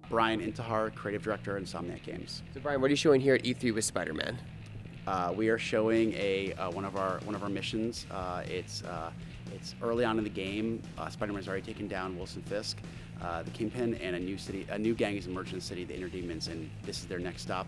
Brian Intihar, creative director at Insomniac Games. So Brian, what are you showing here at E3 with Spider-Man? We are showing one of our missions. It's early on in the game. Spider-Man has already taken down Wilson Fisk, the Kingpin, and a new gang has emerged in the city, the Inner Demons, and this is their next stop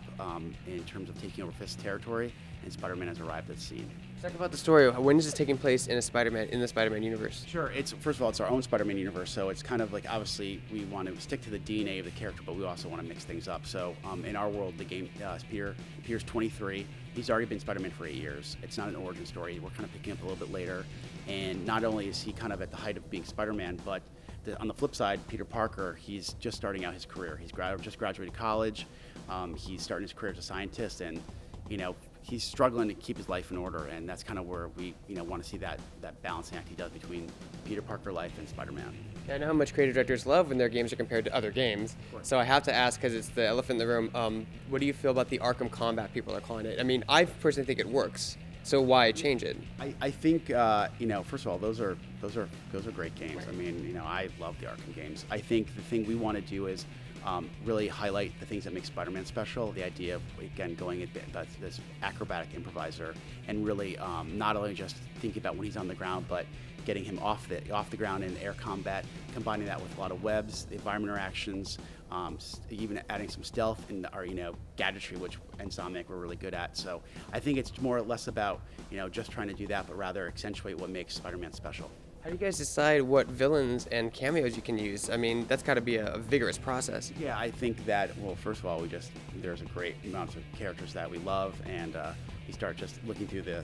in terms of taking over Fisk's territory. And Spider-Man has arrived at the scene. Talk about the story. When is this taking place in the Spider-Man universe? Sure. First of all, it's our own Spider-Man universe, so it's kind of like, obviously we want to stick to the DNA of the character, but we also want to mix things up. So in our world, the game Peter's 23. He's already been Spider-Man for 8 years. It's not an origin story. We're kind of picking up a little bit later, and not only is he kind of at the height of being Spider-Man, but on the flip side, Peter Parker, he's just starting out his career. He's just graduated college. He's starting his career as a scientist, and he's struggling to keep his life in order, and that's kind of where we want to see that balancing act he does between Peter Parker life and Spider-Man. Yeah, I know how much creative directors love when their games are compared to other games, so I have to ask, because it's the elephant in the room, what do you feel about the Arkham combat people are calling it? I mean, I personally think it works, so why change it? I think first of all, those are great games. Right. I mean, I love the Arkham games. I think the thing we want to do is really highlight the things that make Spider-Man special. The idea of, again, going at this acrobatic improviser, and really not only just thinking about when he's on the ground, but getting him off the ground in air combat, combining that with a lot of webs, the environment interactions, even adding some stealth and our gadgetry, which Insomniac we're really good at. So I think it's more or less about just trying to do that, but rather accentuate what makes Spider-Man special. How do you guys decide what villains and cameos you can use? I mean, that's got to be a vigorous process. Yeah, I think that, well, first of all, there's a great amount of characters that we love, and we start just looking through the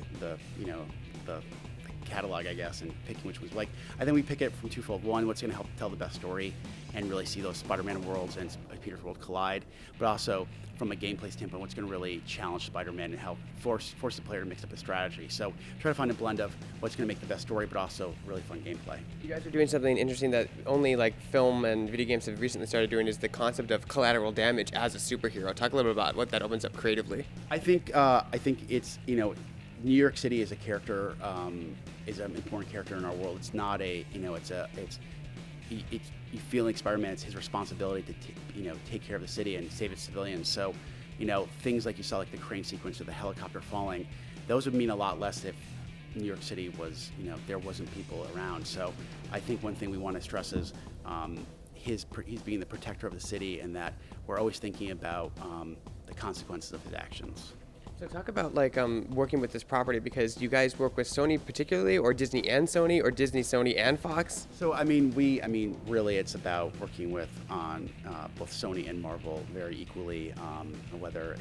catalog, I guess, and picking which ones. Like, I think we pick it from twofold. One, what's going to help tell the best story and really see those Spider-Man worlds and Peter's world collide, but also from a gameplay standpoint, what's going to really challenge Spider-Man and help force the player to mix up a strategy. So try to find a blend of what's going to make the best story, but also really fun gameplay. You guys are doing something interesting that only film and video games have recently started doing, is the concept of collateral damage as a superhero. Talk a little bit about what that opens up creatively. I think it's New York City is a character, is an important character in our world. It's not you feel like Spider-Man, it's his responsibility to take care of the city and save its civilians. So things like you saw, like the crane sequence or the helicopter falling, those would mean a lot less if New York City was there wasn't people around. So I think one thing we want to stress is he's being the protector of the city, and that we're always thinking about the consequences of his actions. So talk about working with this property, because you guys work with Sony particularly, or Disney and Sony, or Disney, Sony, and Fox? So really it's about working with both Sony and Marvel very equally. Whether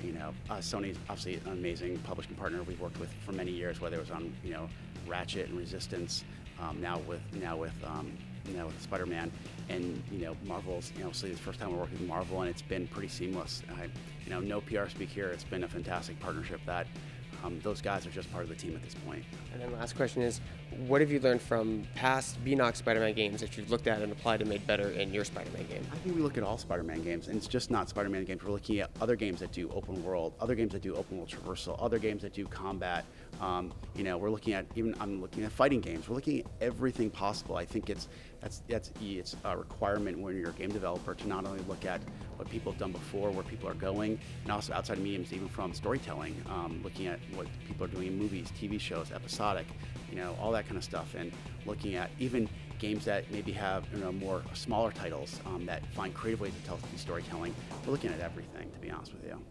Sony's obviously an amazing publishing partner we've worked with for many years, whether it was on Ratchet and Resistance, now with Spider-Man, and Marvel's obviously it's the first time we're working with Marvel, and it's been pretty seamless. No PR speak here. It's been a fantastic partnership that those guys are just part of the team at this point. And then last question is, what have you learned from past BNOC Spider-Man games that you've looked at and applied and made better in your Spider-Man game? I think we look at all Spider-Man games, and it's just not Spider-Man games. We're looking at other games that do open world, other games that do open world traversal, other games that do combat. We're looking at I'm looking at fighting games. We're looking at everything possible. I think it's a requirement when you're a game developer to not only look at what people have done before, where people are going, and also outside mediums, even from storytelling, looking at what people are doing in movies, TV shows, episodic, all that kind of stuff, and looking at even games that maybe have more smaller titles that find creative ways to tell storytelling. We're looking at everything, to be honest with you.